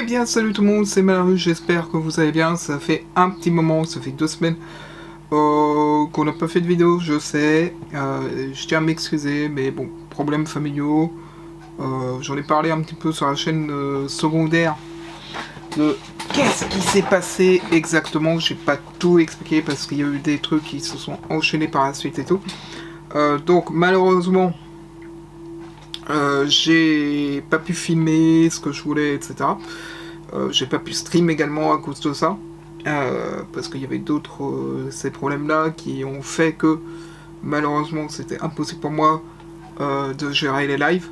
Eh bien, salut tout le monde, c'est Malarus, j'espère que vous allez bien. Ça fait un petit moment, ça fait 2 semaines qu'on n'a pas fait de vidéo, je sais. Je tiens à m'excuser, mais bon, problèmes familiaux. J'en ai parlé un petit peu sur la chaîne secondaire de qu'est-ce qui s'est passé exactement. J'ai pas tout expliqué parce qu'il y a eu des trucs qui se sont enchaînés par la suite et tout. Donc, malheureusement, j'ai pas pu filmer ce que je voulais, etc. J'ai pas pu stream également à cause de ça. Parce qu'il y avait d'autres ces problèmes-là qui ont fait que malheureusement c'était impossible pour moi de gérer les lives.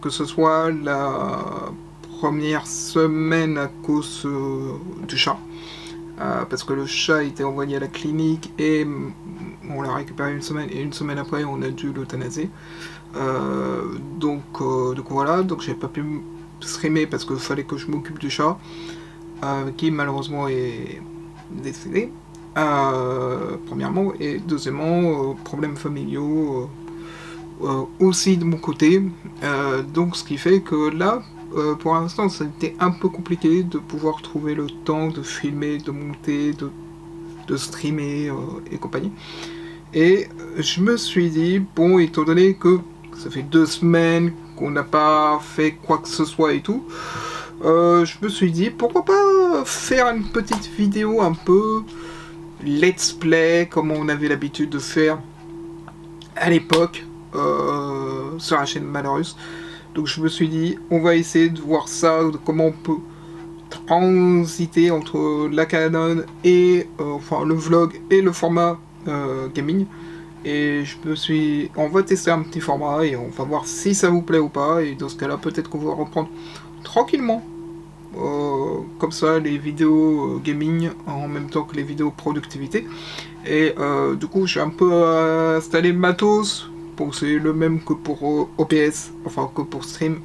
Que ce soit la première semaine à cause du chat. Parce que le chat a été envoyé à la clinique et on l'a récupéré une semaine et une semaine après on a dû l'euthanasier. Donc voilà, donc j'ai pas pu streamer parce qu'il fallait que je m'occupe du chat, qui malheureusement est décédé. Premièrement, et deuxièmement, problèmes familiaux aussi de mon côté. Donc ce qui fait que là, pour l'instant, ça a été un peu compliqué de pouvoir trouver le temps de filmer, de monter, de streamer et compagnie. Et je me suis dit, bon, étant donné que ça fait 2 semaines qu'on n'a pas fait quoi que ce soit et tout, je me suis dit, pourquoi pas faire une petite vidéo un peu let's play, comme on avait l'habitude de faire à l'époque sur la chaîne Malorus. Donc je me suis dit, on va essayer de voir ça, de comment on peut transiter entre la Canon et enfin le vlog et le format gaming. Et on va tester un petit format et on va voir si ça vous plaît ou pas. Et dans ce cas-là, peut-être qu'on va reprendre tranquillement, comme ça, les vidéos gaming en même temps que les vidéos productivité. Et du coup, j'ai un peu installé le matos. Bon, c'est le même que pour OBS, enfin que pour stream,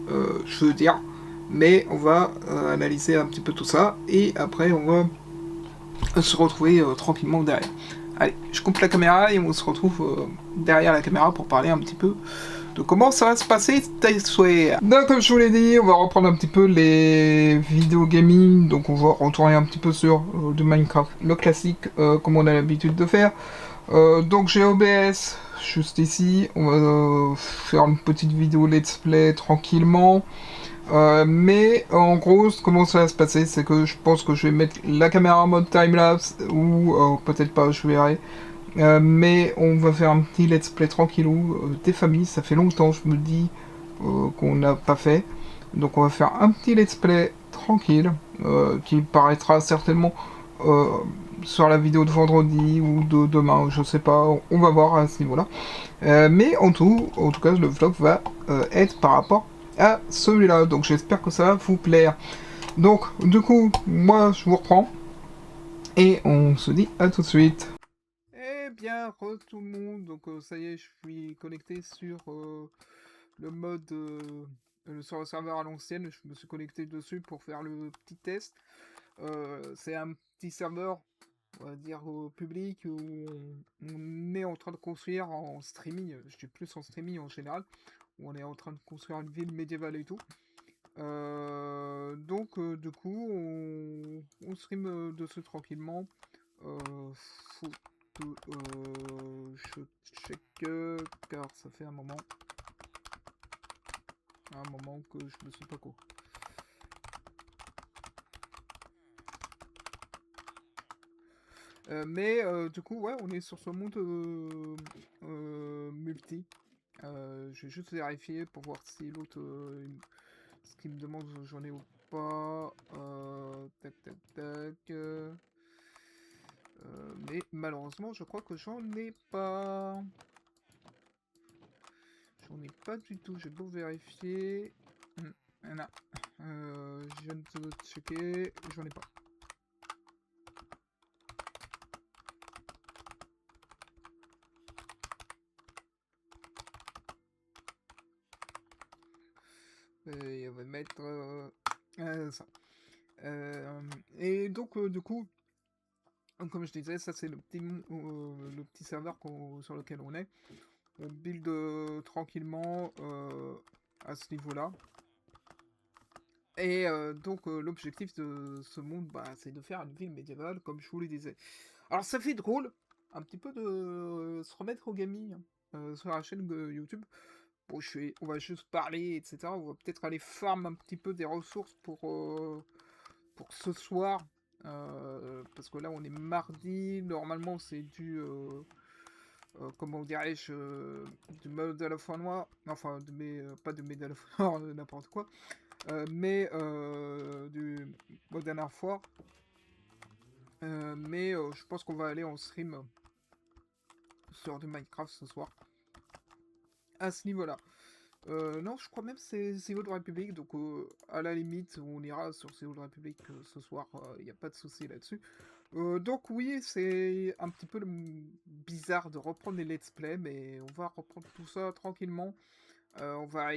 je veux dire. Mais on va analyser un petit peu tout ça et après on va se retrouver tranquillement derrière. Allez, je coupe la caméra et on se retrouve derrière la caméra pour parler un petit peu de comment ça va se passer cette soirée. Donc comme je vous l'ai dit, on va reprendre un petit peu les vidéos gaming, donc on va retourner un petit peu sur du Minecraft, le classique, comme on a l'habitude de faire. Donc j'ai OBS juste ici, on va faire une petite vidéo let's play tranquillement. Mais en gros, comment ça va se passer, c'est que je pense que je vais mettre la caméra en mode timelapse, ou peut-être pas, je verrai. Mais on va faire un petit let's play tranquillou des familles, ça fait longtemps, je me dis, qu'on n'a pas fait. Donc on va faire un petit let's play tranquille, qui paraîtra certainement euh, sur la vidéo de vendredi ou de demain, je sais pas, on va voir à ce niveau-là. Mais en tout cas, le vlog va être par rapport à celui-là. Donc j'espère que ça va vous plaire. Donc du coup, moi je vous reprends et on se dit à tout de suite. Eh bien, tout le monde. Donc ça y est, je suis connecté sur le mode sur le serveur à l'ancienne. Je me suis connecté dessus pour faire le petit test. C'est un petit serveur, on va dire, public où on est en train de construire en streaming. Je suis plus en streaming en général, où on est en train de construire une ville médiévale et tout. Donc du coup, on stream dessus tranquillement. Faut que je check, car ça fait un moment que je ne sais pas quoi. Mais du coup, ouais, on est sur ce monde multi. Je vais juste vérifier pour voir si l'autre, ce qu'il me demande, j'en ai ou pas. Tac, tac, tac. Mais malheureusement, je crois que j'en ai pas. J'en ai pas du tout. J'ai beau vérifier. Voilà. Je viens de checker. J'en ai pas. Et on va mettre ça. Et donc, du coup, comme je disais, ça c'est le petit serveur sur lequel on est. On build tranquillement à ce niveau-là. Et donc l'objectif de ce monde, bah, c'est de faire une ville médiévale, comme je vous le disais. Alors ça fait drôle, un petit peu de se remettre au gaming, sur la chaîne YouTube. Bon, on va juste parler, et cetera. On va peut-être aller farm un petit peu des ressources pour ce soir, parce que là, on est mardi. Normalement, c'est comment dirais-je, du Medal of Honor, enfin, pas de Medal of Honor, n'importe quoi, mais du Modern Warfare. Mais je pense qu'on va aller en stream sur du Minecraft ce soir. À ce niveau-là. Non, je crois même que c'est Old Republic, donc à la limite, on ira sur Old Republic ce soir, il n'y a pas de souci là-dessus. Donc oui, c'est un petit peu bizarre de reprendre les let's play, mais on va reprendre tout ça tranquillement. Enfin,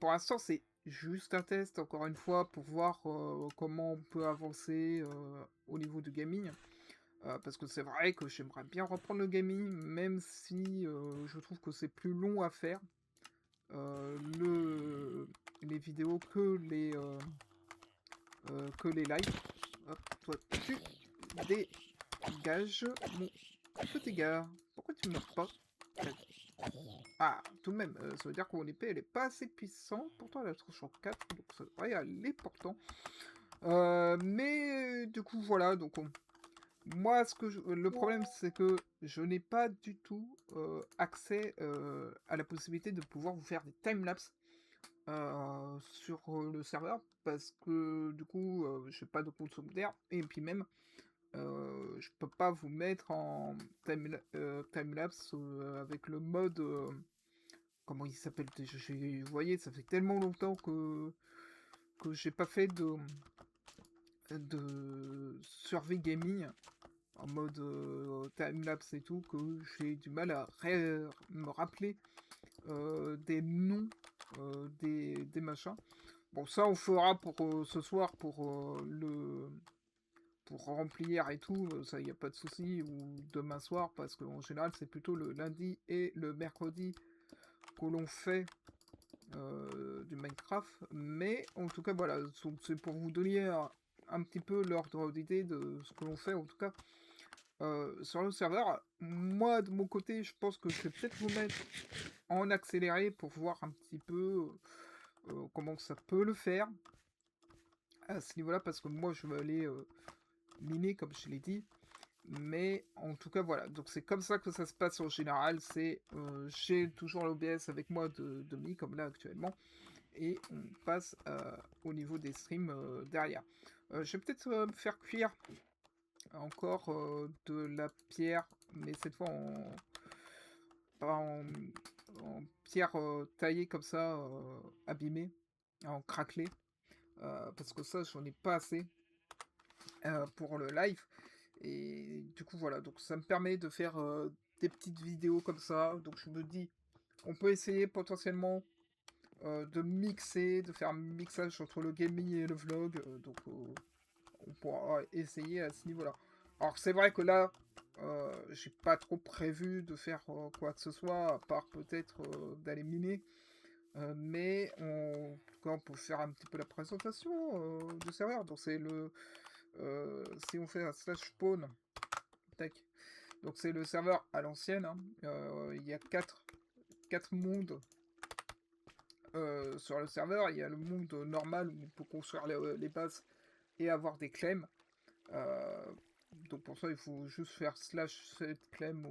pour l'instant, c'est juste un test, encore une fois, pour voir comment on peut avancer au niveau du gaming. Parce que c'est vrai que j'aimerais bien reprendre le gaming, même si je trouve que c'est plus long à faire les vidéos que les lives. Hop, toi, tu dégages mon petit gars. Pourquoi tu meurs pas? Ah, tout de même, ça veut dire que mon épée, elle est pas assez puissante. Pourtant, elle a touche en 4, donc ça devrait aller pourtant. Mais du coup, voilà, donc moi, le problème, c'est que je n'ai pas du tout accès à la possibilité de pouvoir vous faire des timelapses sur le serveur parce que du coup, j'ai pas de compte secondaire et puis même, je peux pas vous mettre en timelapse avec le mode, comment il s'appelle déjà? Vous voyez, ça fait tellement longtemps que j'ai pas fait de survey gaming en mode timelapse et tout, que j'ai du mal à me rappeler des noms des machins. Bon, ça, on fera pour ce soir pour remplir et tout, ça, y a pas de souci, ou demain soir, parce qu'en général, c'est plutôt le lundi et le mercredi que l'on fait du Minecraft. Mais en tout cas, voilà, c'est pour vous donner un petit peu l'ordre d'idée de ce que l'on fait, en tout cas, sur le serveur. Moi, de mon côté, je pense que je vais peut-être vous mettre en accéléré pour voir un petit peu comment ça peut le faire à ce niveau-là, parce que moi, je vais aller miner, comme je l'ai dit. Mais en tout cas, voilà. Donc, c'est comme ça que ça se passe en général. J'ai toujours l'OBS avec moi de Mi, comme là actuellement. Et on passe au niveau des streams derrière. Je vais peut-être me faire cuire encore de la pierre, mais cette fois pas en pierre taillée comme ça, abîmée, en craquelée. Parce que ça, j'en ai pas assez pour le live. Et du coup, voilà. Donc, ça me permet de faire des petites vidéos comme ça. Donc, je me dis, on peut essayer potentiellement de mixer, de faire un mixage entre le gaming et le vlog. Donc, on pourra essayer à ce niveau-là. Alors, c'est vrai que là, j'ai pas trop prévu de faire quoi que ce soit, à part peut-être d'aller miner. Mais en tout cas, on peut faire un petit peu la présentation du serveur. Donc, si on fait un slash spawn, tac. Donc, c'est le serveur à l'ancienne, hein. Il y a quatre mondes sur le serveur. Il y a le monde normal où on peut construire les bases et avoir des claims. Donc, pour ça, il faut juste faire slash set claim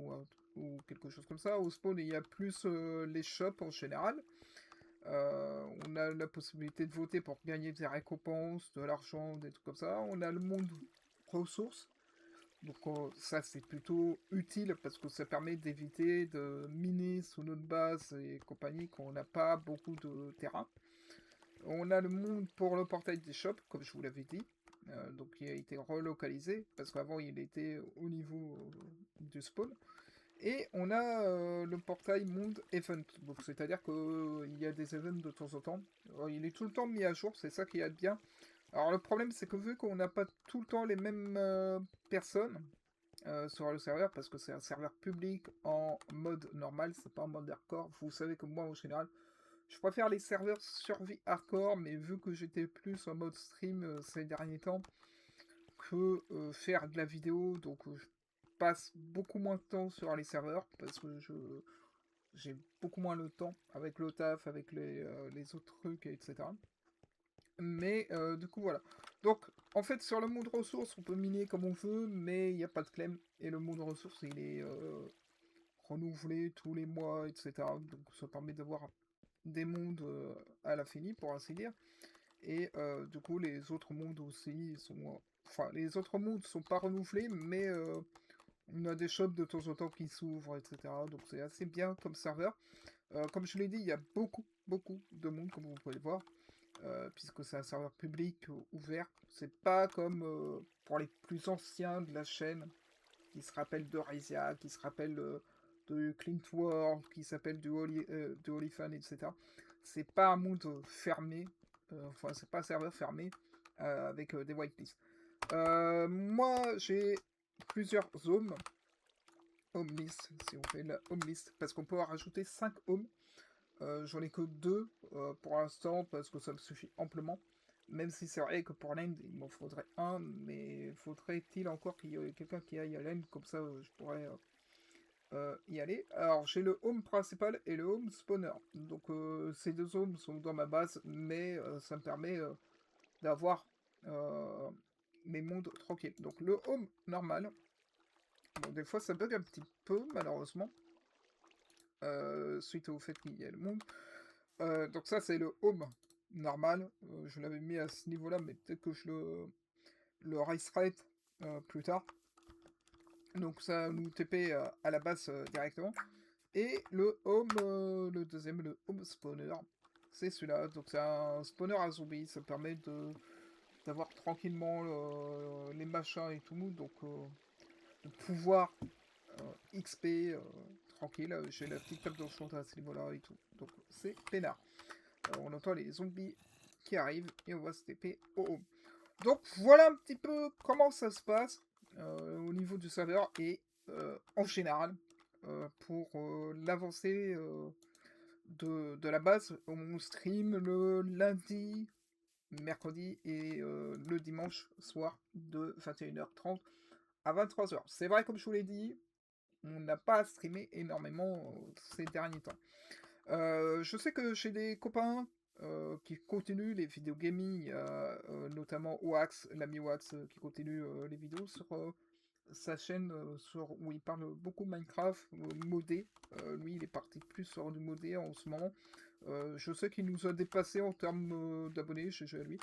ou quelque chose comme ça. Au spawn, il y a plus les shops en général. On a la possibilité de voter pour gagner des récompenses, de l'argent, des trucs comme ça. On a le monde ressources. Donc ça c'est plutôt utile parce que ça permet d'éviter de miner sous notre base et compagnie quand on n'a pas beaucoup de terrain. On a le monde pour le portail des shops, comme je vous l'avais dit. Donc il a été relocalisé parce qu'avant il était au niveau du spawn. Et on a le portail monde event, donc c'est-à-dire qu'il y a des events de temps en temps. Alors, il est tout le temps mis à jour, c'est ça qui est bien. Alors le problème c'est que vu qu'on n'a pas tout le temps les mêmes personnes sur le serveur, parce que c'est un serveur public en mode normal, c'est pas en mode hardcore, vous savez que moi en général, Je préfère les serveurs survie hardcore, mais vu que j'étais plus en mode stream ces derniers temps que faire de la vidéo, donc je passe beaucoup moins de temps sur les serveurs parce que j'ai beaucoup moins le temps avec le taf, avec les autres trucs, etc. Mais du coup, voilà. Donc, en fait, sur le monde ressources, on peut miner comme on veut, mais il n'y a pas de clem. Et le monde ressources, il est renouvelé tous les mois, etc. Donc, ça permet d'avoir des mondes à l'infini, pour ainsi dire. Et du coup, les autres mondes aussi sont. Enfin, les autres mondes sont pas renouvelés, mais on a des shops de temps en temps qui s'ouvrent, etc. Donc, c'est assez bien comme serveur. Comme je l'ai dit, il y a beaucoup de monde, comme vous pouvez le voir. Puisque c'est un serveur public ouvert. C'est pas comme pour les plus anciens de la chaîne, qui se rappellent de Rizia, qui se rappellent de Clint World, qui s'appelle de Holyfan, etc. C'est pas un monde fermé, enfin c'est pas un serveur fermé avec des whitelists. Moi j'ai plusieurs homes, home list, si on fait la home list, parce qu'on peut en rajouter 5 homes. J'en ai que 2 pour l'instant parce que ça me suffit amplement. Même si c'est vrai que pour l'end, il m'en faudrait un, mais faudrait-il encore qu'il y ait quelqu'un qui aille à l'end, comme ça je pourrais y aller. Alors j'ai le home principal et le home spawner. Donc ces deux homes sont dans ma base, mais ça me permet d'avoir mes mondes tranquilles. Donc le home normal, bon des fois ça bug un petit peu malheureusement. Suite au fait qu'il y a le monde. Donc ça c'est le home normal. Je l'avais mis à ce niveau là, mais peut-être que je le racerai plus tard. Donc ça nous TP à la base directement. Et le home, le deuxième, le home spawner, c'est celui-là. Donc c'est un spawner à zombies. Ça permet d'avoir tranquillement les machins et tout. Donc de pouvoir XP tranquille. J'ai la petite table d'enchantement à ce niveau-là et tout. Donc c'est peinard. On entend les zombies qui arrivent et on va se TP au home. Donc voilà un petit peu comment ça se passe au niveau du serveur et en général pour l'avancée de la base. On stream le lundi, mercredi et le dimanche soir de 21h30 à 23h. C'est vrai, comme je vous l'ai dit, on n'a pas streamé énormément ces derniers temps. Je sais que j'ai des copains qui continuent les vidéos gaming, notamment Wax, l'ami Wax, qui continue les vidéos sur sa chaîne où il parle beaucoup Minecraft, modé. Lui, il est parti plus sur du modé en ce moment. Je sais qu'il nous a dépassé en termes d'abonnés, j'ai joué à lui.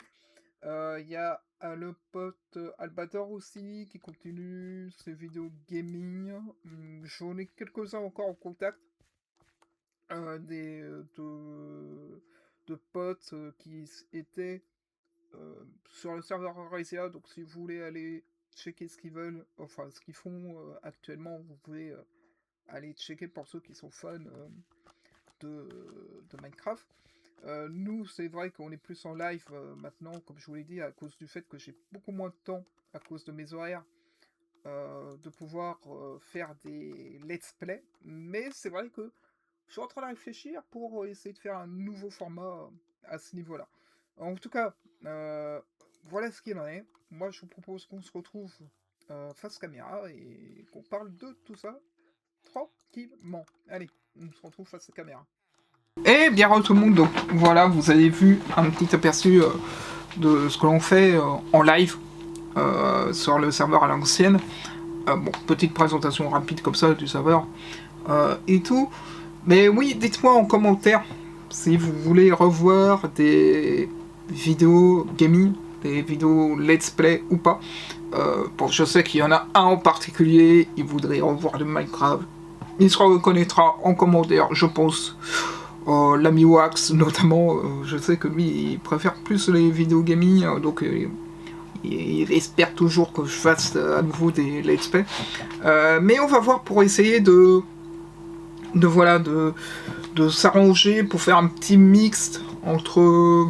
Il y a le pote Albator aussi qui continue ses vidéos gaming. J'en ai quelques-uns encore en contact. De potes qui étaient sur le serveur Raizea. Donc si vous voulez aller checker ce qu'ils veulent, enfin ce qu'ils font actuellement, vous pouvez aller checker pour ceux qui sont fans de Minecraft. Nous, c'est vrai qu'on est plus en live maintenant, comme je vous l'ai dit, à cause du fait que j'ai beaucoup moins de temps, à cause de mes horaires, de pouvoir faire des let's play. Mais c'est vrai que je suis en train de réfléchir pour essayer de faire un nouveau format à ce niveau-là. En tout cas, voilà ce qu'il en est. Moi, je vous propose qu'on se retrouve face caméra et qu'on parle de tout ça tranquillement. Allez, on se retrouve face à caméra. Et bien tout le monde, donc voilà, vous avez vu un petit aperçu de ce que l'on fait en live sur le serveur à l'ancienne. Bon, petite présentation rapide comme ça du serveur et tout. Mais oui, dites-moi en commentaire si vous voulez revoir des vidéos gaming, des vidéos let's play ou pas. Bon, je sais qu'il y en a un en particulier, il voudrait revoir de Minecraft. Il se reconnaîtra en commentaire, je pense. L'ami Wax, notamment, je sais que lui, il préfère plus les vidéos gaming, donc il espère toujours que je fasse à nouveau des let's play. Mais on va voir pour essayer de s'arranger pour faire un petit mix entre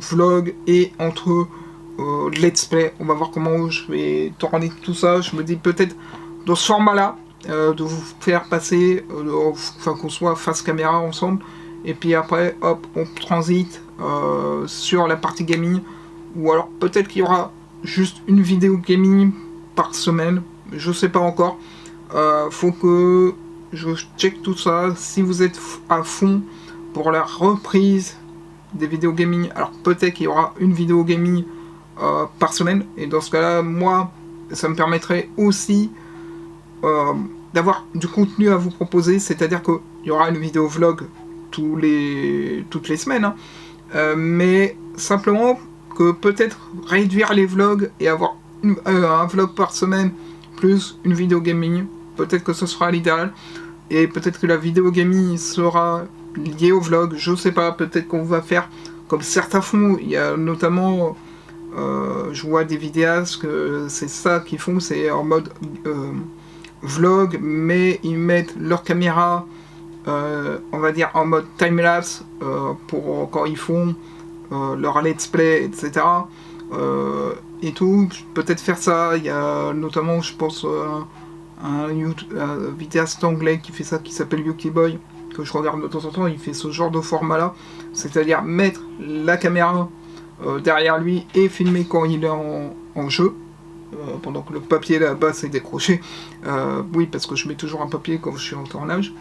vlog et entre let's play. On va voir comment je vais tourner tout ça. Je me dis peut-être dans ce format là de vous faire passer enfin qu'on soit face caméra ensemble et puis après, hop, on transite sur la partie gaming, ou alors peut-être qu'il y aura juste une vidéo gaming par semaine, je sais pas encore. Faut que je check tout ça. Si vous êtes à fond pour la reprise des vidéos gaming, alors peut-être qu'il y aura une vidéo gaming par semaine, et dans ce cas-là, moi, ça me permettrait aussi d'avoir du contenu à vous proposer, c'est-à-dire qu'il y aura une vidéo vlog toutes les semaines, hein, mais simplement que peut-être réduire les vlogs et avoir un vlog par semaine plus une vidéo gaming, peut-être que ce sera l'idéal, et peut-être que la vidéo gaming sera liée au vlog, je sais pas, peut-être qu'on va faire comme certains font, il y a notamment, je vois des vidéastes que c'est ça qu'ils font, c'est en mode vlog, mais ils mettent leur caméra, on va dire en mode timelapse, pour quand ils font leur let's play, etc. Et tout, peut-être faire ça. Il y a notamment, je pense, un vidéaste anglais qui fait ça, qui s'appelle Yuki Boy, que je regarde de temps en temps. Il fait ce genre de format là, c'est-à-dire mettre la caméra derrière lui et filmer quand il est en jeu, pendant que le papier là-bas s'est décroché. Oui, parce que je mets toujours un papier quand je suis en tournage.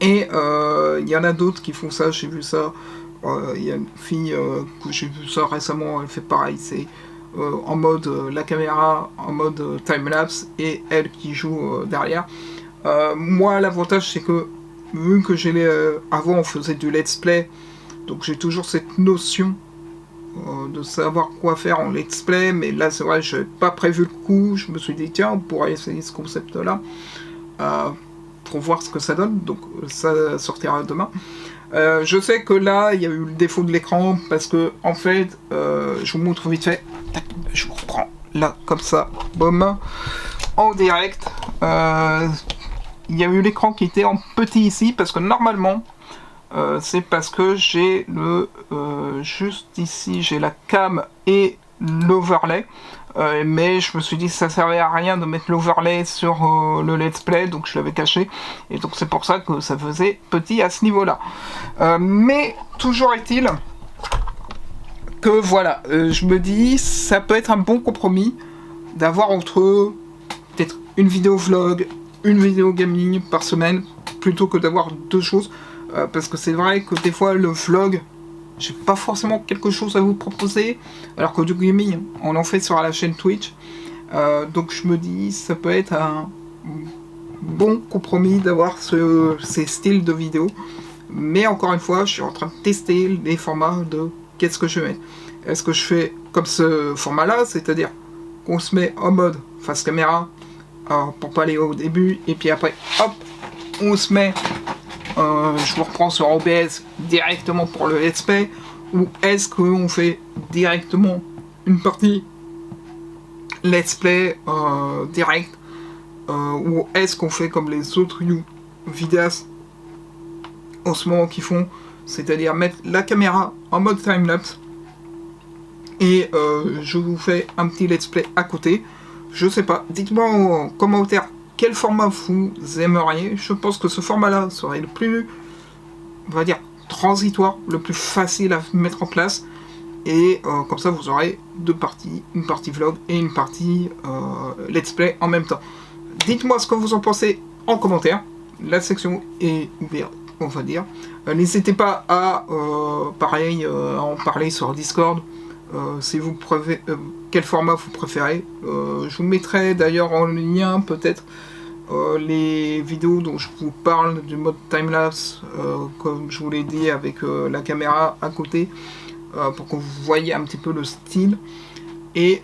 Et il y en a d'autres qui font ça, j'ai vu ça. Il y a une fille que j'ai vu ça récemment, elle fait pareil, c'est en mode la caméra, en mode timelapse, et elle qui joue derrière. Moi, l'avantage, c'est que, vu que avant on faisait du let's play, donc j'ai toujours cette notion de savoir quoi faire en let's play, mais là c'est vrai, je n'avais pas prévu le coup, je me suis dit tiens, on pourrait essayer ce concept là pour voir ce que ça donne, donc ça sortira demain. Je sais que là il y a eu le défaut de l'écran parce que en fait je vous montre vite fait, je vous reprends là comme ça, boum, en direct. Il y a eu l'écran qui était en petit ici parce que normalement c'est parce que j'ai le juste ici j'ai la cam et l'overlay, mais je me suis dit que ça servait à rien de mettre l'overlay sur le let's play, donc je l'avais caché, et donc c'est pour ça que ça faisait petit à ce niveau là. Mais toujours est-il que voilà, je me dis ça peut être un bon compromis d'avoir entre peut-être une vidéo vlog, une vidéo gaming par semaine, plutôt que d'avoir deux choses. Parce que c'est vrai que des fois le vlog, j'ai pas forcément quelque chose à vous proposer, alors que du gaming, on en fait sur la chaîne Twitch. Donc je me dis, ça peut être un bon compromis d'avoir ces styles de vidéos. Mais encore une fois, je suis en train de tester les formats de qu'est-ce que je mets. Est-ce que je fais comme ce format-là, c'est-à-dire qu'on se met en mode face caméra pour pas aller au début, et puis après, hop, on se met... je vous reprends sur OBS directement pour le let's play, ou est-ce qu'on fait directement une partie let's play direct, ou est-ce qu'on fait comme les autres vidéastes en ce moment qui font, c'est-à-dire mettre la caméra en mode timelapse et je vous fais un petit let's play à côté. Je sais pas, dites-moi en commentaire quel format vous aimeriez. Je pense que ce format-là serait le plus, on va dire, transitoire, le plus facile à mettre en place. Et comme ça, vous aurez deux parties, une partie vlog et une partie let's play en même temps. Dites-moi ce que vous en pensez en commentaire. La section est ouverte, on va dire. N'hésitez pas à, pareil, en parler sur Discord. Si vous préférez, quel format vous préférez. Je vous mettrai d'ailleurs en lien peut-être les vidéos dont je vous parle du mode timelapse, comme je vous l'ai dit, avec la caméra à côté, pour que vous voyez un petit peu le style. Et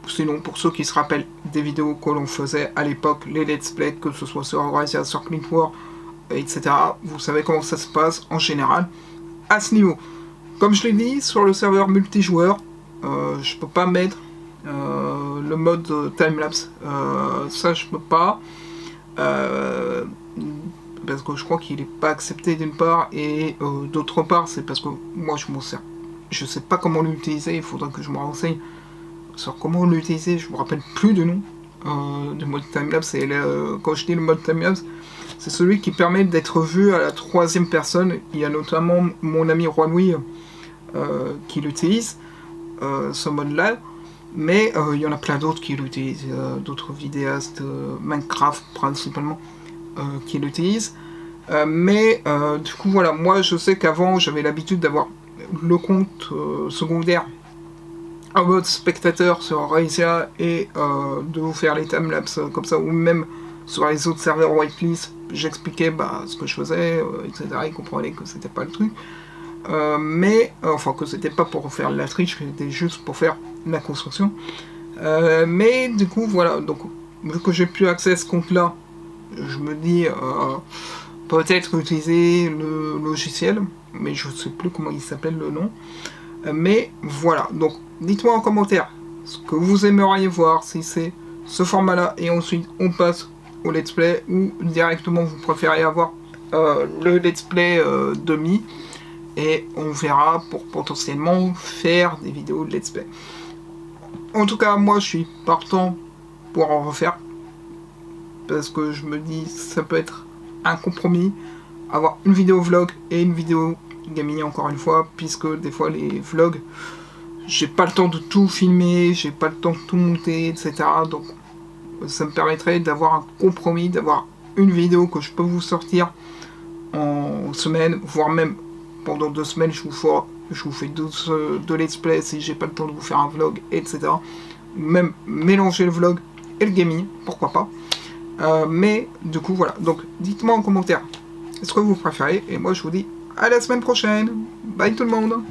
sinon, pour ceux qui se rappellent des vidéos que l'on faisait à l'époque, les let's play, que ce soit sur Horizon, sur Clint War, etc., vous savez comment ça se passe en général à ce niveau. Comme je l'ai dit, sur le serveur multijoueur, je peux pas mettre le mode timelapse. Ça, je peux pas. Parce que je crois qu'il n'est pas accepté d'une part, et d'autre part, c'est parce que moi je m'en sers. Je sais pas comment l'utiliser, il faudra que je me renseigne sur comment l'utiliser. Je me rappelle plus du nom du mode timelapse. Et quand je dis le mode timelapse, c'est celui qui permet d'être vu à la troisième personne. Il y a notamment mon ami Roi Louis qui l'utilise, ce mode-là. Mais il y en a plein d'autres qui l'utilisent, d'autres vidéastes, Minecraft principalement, qui l'utilisent. Du coup voilà, moi je sais qu'avant j'avais l'habitude d'avoir le compte secondaire en mode spectateur sur Raizia et de vous faire les timelapses comme ça, ou même sur les autres serveurs whitelist, j'expliquais ce que je faisais, etc. Ils comprenaient que c'était pas le truc. Enfin que c'était pas pour faire la triche, c'était juste pour faire la construction. Mais du coup voilà, donc vu que j'ai plus accès à ce compte là, je me dis peut-être utiliser le logiciel, mais je sais plus comment il s'appelle le nom. Mais voilà, donc dites-moi en commentaire ce que vous aimeriez voir, si c'est ce format là, et ensuite on passe au let's play, ou directement vous préférez avoir le let's play demi, et on verra pour potentiellement faire des vidéos de let's play. En tout cas, moi je suis partant pour en refaire, parce que je me dis ça peut être un compromis, avoir une vidéo vlog et une vidéo gaming encore une fois, puisque des fois les vlogs, j'ai pas le temps de tout filmer, j'ai pas le temps de tout monter, etc. Donc ça me permettrait d'avoir un compromis, d'avoir une vidéo que je peux vous sortir en semaine, voire même pendant 2 semaines, je vous fais 2 let's play si j'ai pas le temps de vous faire un vlog, etc. Même mélanger le vlog et le gaming, pourquoi pas. Mais du coup voilà, donc dites-moi en commentaire ce que vous préférez, et moi je vous dis à la semaine prochaine. Bye tout le monde.